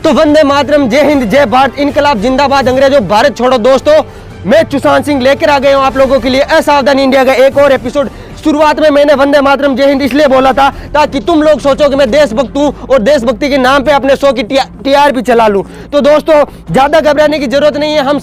तो वंदे मातरम, जय हिंद, जय भारत, इनकलाब जिंदाबाद, अंग्रेजों भारत छोड़ो। दोस्तों, मैं सुशांत सिंह लेकर आ गया हूं आप लोगों के लिए असावधान इंडिया का एक और एपिसोड। शुरुआत में मैंने वंदे मातरम जय हिंद इसलिए बोला था ताकि तुम लोग सोचो कि मैं देशभक्त हूं और देशभक्ति के नाम पे अपने शो की टीआरपी चला लूं। तो दोस्तों, ज्यादा घबराने की जरूरत नहीं है। हम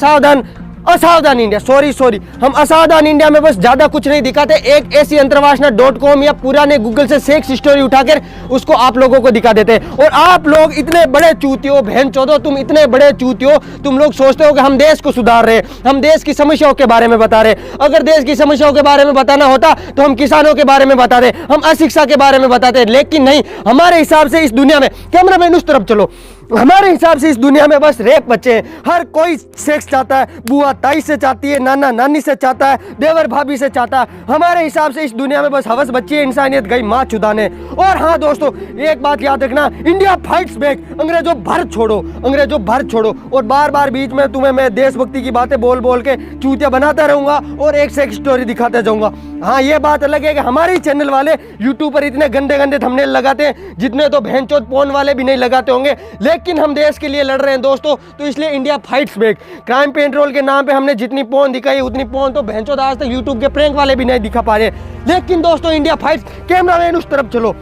असावधान इंडिया, सॉरी, हम असावधान इंडिया में बस ज्यादा कुछ नहीं दिखाते। एक ऐसी अंतरवासना.com या पुराने गूगल से सेक्स स्टोरी उठाकर उसको आप लोगों को दिखा देते हैं। और आप लोग इतने बड़े चूतियो, बहन चौदो, तुम इतने बड़े चूतियो, तुम लोग सोचते हो कि हम देश को सुधार रहे हैं, हम देश की समस्याओं के बारे में बता रहे। अगर देश की समस्याओं के बारे में बताना होता तो हम किसानों के बारे में बताते, हम अशिक्षा के बारे में बताते, लेकिन नहीं। हमारे हिसाब से इस दुनिया में, कैमरामैन उस तरफ चलो, हमारे हिसाब से इस दुनिया में बस रेप बच्चे हैं। हर कोई सेक्स चाहता है, बुआ ताई से चाहती है, नाना नानी से चाहता है, देवर भाभी से चाहता है। हमारे हिसाब से इस दुनिया में बस हवस बच्ची है, इंसानियत गई माँ चुदाने। और हाँ दोस्तों, एक बात याद रखना, इंडिया फाइट्स बैक, अंग्रेजों भारत छोड़ो, अंग्रेजों भारत छोड़ो। और बार बार बीच में तुम्हें मैं देशभक्ति की बातें बोल बोल के चूतिया बनाता रहूंगा और एक सेक्स स्टोरी दिखाता जाऊंगा। हाँ, ये बात अलग है कि हमारे चैनल वाले यूट्यूब पर इतने गंदे गंदे थंबनेल लगाते हैं जितने तो बहनचोद पोर्न वाले भी नहीं लगाते होंगे, लेकिन हम देश के लिए लड़ रहे हैं दोस्तों। तो इसलिए India fights back. Crime petrol के नाम पे हमने जितनी पोर्न दिखाई उतनी पोर्न तो बहनचोद आज तक यूट्यूब के प्रैंक वाले भी नहीं दिखा पा रहे। लेकिन दोस्तों, इंडिया फाइट्स, कैमरामैन उस तरफ चलो।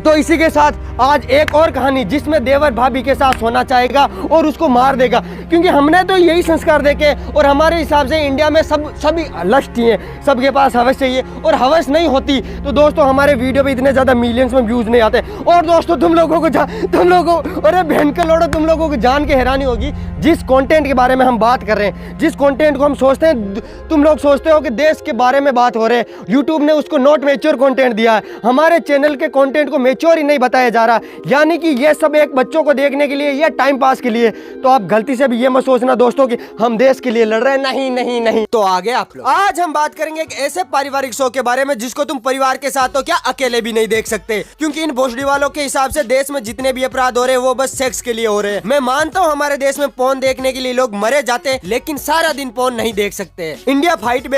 तो इसी के साथ आज एक और कहानी जिसमें देवर भाभी के साथ सोना चाहेगा और उसको मार देगा, क्योंकि हमने तो यही संस्कार देखे। और हमारे हिसाब से इंडिया में सभी लस्ट ही हैं, सबके पास हवस चाहिए, और हवस नहीं होती तो दोस्तों हमारे वीडियो पे इतने ज्यादा मिलियंस में व्यूज नहीं आते। और दोस्तों, तुम लोगों को अरे बहन के लोड़ो, तुम लोगों को जान के हैरानी होगी जिस कंटेंट के बारे में हम बात कर रहे हैं, जिस कंटेंट को हम सोचते हैं, तुम लोग सोचते हो कि देश के बारे में बात हो रहे हैं, यूट्यूब ने उसको नॉट मैच्योर कंटेंट दिया है। हमारे चैनल के कंटेंट को मैच्योर ही नहीं बताया जा रहा, यानी कि ये सब एक बच्चों को देखने के लिए या टाइम पास के लिए। तो आप गलती से भी ये मत सोचना दोस्तों कि हम देश के लिए लड़ रहे हैं, नहीं। तो आगे आप लोग, आज हम बात करेंगे एक ऐसे पारिवारिक शो के बारे में जिसको तुम परिवार के साथ तो क्या अकेले भी नहीं देख सकते, क्योंकि इन भोसड़ी वालों के हिसाब से देश में जितने भी अपराध हो रहे हैं वो बस सेक्स के लिए हो रहे हैं। मैं मानता हूँ हमारे देश में पोर्न देखने के लिए लोग मरे जाते हैं, लेकिन सारा दिन पोर्न नहीं देख सकते। इंडिया फाइट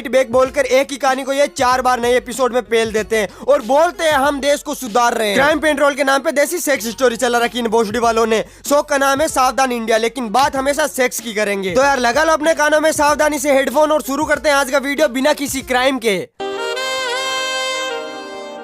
बैक बोलकर एक ही कहानी को ये 4 बार नए एपिसोड में पेल देते हैं और बोलते हैं हम देश को सुधार रहे हैं। क्राइम पेट्रोल के नाम पे देसी सेक्स स्टोरी चला रखी इन भोसड़ी वालों ने। शो का नाम है सावधान इंडिया, लेकिन बात हमेशा सेक्स की करेंगे। तो यार लगा लो अपने कानों में सावधानी से हेडफोन और शुरू करते हैं आज का वीडियो बिना किसी क्राइम के।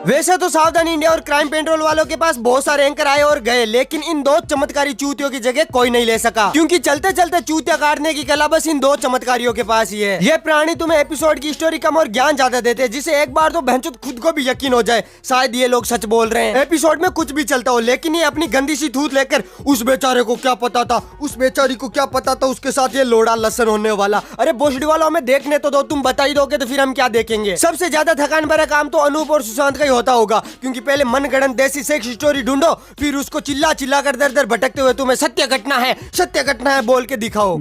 वैसे तो सावधान इंडिया और क्राइम पेट्रोल वालों के पास बहुत सारे एंकर आए और गए, लेकिन इन दो चमत्कारी चूतियों की जगह कोई नहीं ले सका, क्योंकि चलते चलते चूतिया काटने की कला बस इन दो चमत्कारियों के पास ही है। ये प्राणी तुम्हें एपिसोड की स्टोरी कम और ज्ञान ज्यादा देते हैं, जिसे एक बार तो बहनचोद खुद को भी यकीन हो जाए शायद ये लोग सच बोल रहे हैं। एपिसोड में कुछ भी चलता हो, लेकिन ये अपनी गंदी सी थूत लेकर उस बेचारे को क्या पता था, उस बेचारी को क्या पता था उसके साथ ये लोड़ा लसन होने वाला। अरे भोसड़ी वालों, हमें देखने तो दो, तुम बता ही दोगे तो फिर हम क्या देखेंगे। सबसे ज्यादा थकान भरा काम तो अनूप और सुशांत का ही होता होगा, क्योंकि पहले मनगढ़ंत देसी सेक्स स्टोरी ढूंढो, फिर उसको चिल्ला चिल्ला कर दर दर भटकते हुए तुम्हें सत्य घटना है बोल के दिखाओ।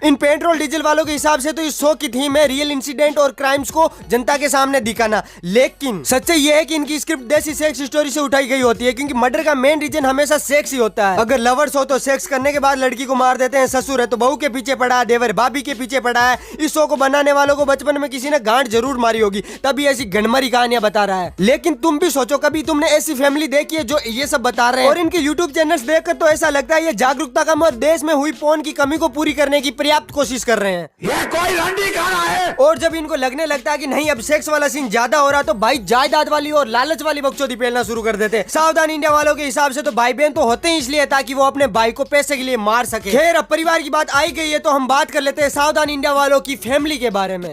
इन पेट्रोल डीजल वालों के हिसाब से तो इस शो की थीम है रियल इंसिडेंट और क्राइम्स को जनता के सामने दिखाना, लेकिन सच्चाई ये है कि इनकी स्क्रिप्ट देसी सेक्स स्टोरी से उठाई गई होती है, क्योंकि मर्डर का मेन रीजन हमेशा सेक्स ही होता है। अगर लवर्स हो तो सेक्स करने के बाद लड़की को मार देते हैं, ससुर है तो बहू के पीछे पड़ा है, देवर भाभी के पीछे पड़ा है। इस शो को बनाने वालों को बचपन में किसी ने गांठ जरूर मारी होगी, तभी ऐसी गणमरी कहानियां बता रहा है। लेकिन तुम भी सोचो, कभी तुमने ऐसी फैमिली देखी है जो ये सब बता रहे हैं? और इनके यूट्यूब चैनल्स देखकर तो ऐसा लगता है ये जागरूकता कम और देश में हुई पोर्न की कमी को पूरी करने की पर्याप्त कोशिश कर रहे हैं। ये कोई रंडी खाना है। और जब इनको लगने लगता है कि नहीं अब सेक्स वाला सीन ज्यादा हो रहा, तो भाई जायदाद वाली और लालच वाली बकचोदी पेलना शुरू कर देते। सावधान इंडिया वालों के हिसाब से तो भाई बहन तो होते ही इसलिए ताकि वो अपने भाई को पैसे के लिए मार सके। खैर, अब परिवार की बात आई गई है तो हम बात कर लेते हैं सावधान इंडिया वालों की फैमिली के बारे में।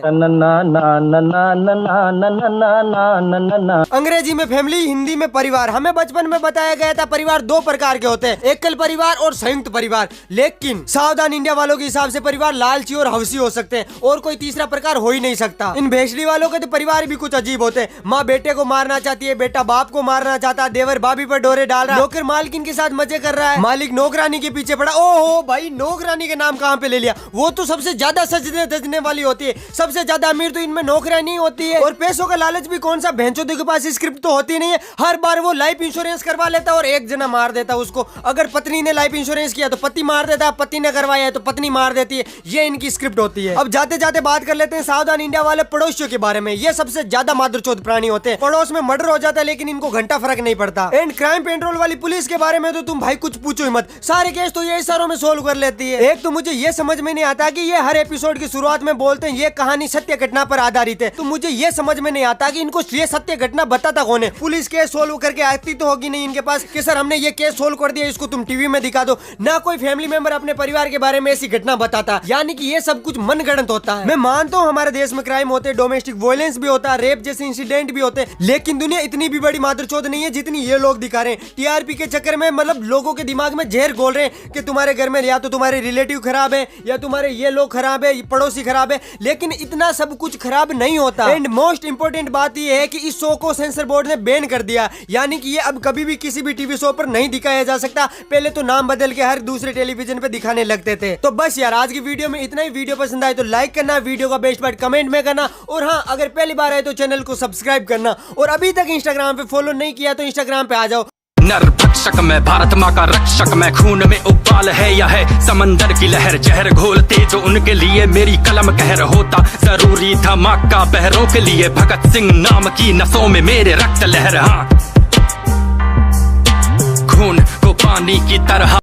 अंग्रेजी में फैमिली, हिंदी में परिवार। हमें बचपन में बताया गया था परिवार दो प्रकार के होते हैं, एकल परिवार और संयुक्त परिवार, लेकिन सावधान इंडिया वालों के हिसाब से परिवार लालची और हवसी हो सकते हैं और कोई तीसरा प्रकार हो ही नहीं सकता। इन भेसड़ी वालों के तो परिवार भी कुछ अजीब होते हैं। माँ बेटे को मारना चाहती है, बेटा बाप को मारना चाहता है, देवर भाभी पर डोरे डाल रहा है, नौकर मालकिन के साथ मजे कर रहा है, मालिक नौकरानी के पीछे पड़ा। ओहो भाई, नौकरानी के नाम कहाँ पे ले लिया? वो तो सबसे ज्यादा सजने धजने वाली होती है, सबसे ज्यादा अमीर तो इनमें नौकरानी होती है। और पैसों का लालच भी कौन सा भैंचोदे के पास स्क्रिप्ट तो होती नहीं है, हर बार वो लाइफ इंश्योरेंस करवा लेता और एक जना मार देता उसको। अगर पत्नी ने लाइफ इंश्योरेंस किया तो पति मार देता, पति ने करवाया है तो पत्नी मार देती है। ये इनकी स्क्रिप्ट होती है। अब जाते जाते बात कर लेते हैं सावधान इंडिया वाले पड़ोसियों के बारे में। ये सबसे ज्यादा मादरचोद प्राणी होते हैं। पड़ोस में मर्डर हो जाता है लेकिन इनको घंटा फर्क नहीं पड़ता। एंड क्राइम पेट्रोल वाली पुलिस के बारे में तो तुम भाई कुछ पूछो ही मत, सारे केस तो ये इशारों में सोल्व कर लेती है। एक तो मुझे ये समझ में नहीं आता कि ये हर एपिसोड की शुरुआत में बोलते हैं ये कहानी सत्य घटना पर आधारित है, तो मुझे ये समझ में नहीं आता कि इनको ये सत्य घटना बताता कौन है। पुलिस केस सोल्व करके आती तो होगी नहीं इनके पास कि सर हमने ये केस सोल्व कर दिया, इसको तुम टीवी में दिखा दो। ना कोई फैमिली मेंबर अपने परिवार के बारे में ऐसी घटना बताता, यानी कि ये सब कुछ मनगढ़ंत होता है। मैं मानता हूँ हमारे देश में क्राइम होते, डोमेस्टिक वायलेंस भी होता है, रेप जैसे इंसिडेंट भी होते, लेकिन दुनिया इतनी भी बड़ी मादरचोद नहीं है जितनी ये लोग दिखा रहे हैं। टीआरपी के चक्कर में मतलब लोगों के दिमाग में जहर घोल रहे हैं कि तुम्हारे घर में या तो तुम्हारे रिलेटिव खराब है या तुम्हारे ये लोग खराब है, पड़ोसी खराब है, लेकिन इतना सब कुछ खराब नहीं होता। एंड मोस्ट इंपोर्टेंट बात ये है कि इस शो को सेंसर बोर्ड ने बैन कर दिया, यानी कि ये अब कभी भी किसी भी टीवी शो पर नहीं दिखाया जा सकता। पहले तो नाम बदल के हर दूसरे टेलीविजन पे दिखाने लगते थे। तो बस यार आज की वीडियो में इतना ही। वीडियो पसंद आए तो लाइक करना, वीडियो का बेस्ट पार्ट कमेंट में करना, और हाँ अगर पहली बार आए तो चैनल को सब्सक्राइब करना, और अभी तक इंस्टाग्राम पे फॉलो नहीं किया तो इंस्टाग्राम पे आ जाओ। नरभक्षक मैं, भारत माँ का रक्षक मैं, खून में उबाल है या है समंदर की लहर, जहर घोलते जो उनके लिए मेरी कलम कहर होता जरूरी था माँ का बहरों के लिए, भगत सिंह नाम की नसों में मेरे रक्त लहर। हाँ खून को पानी की तरह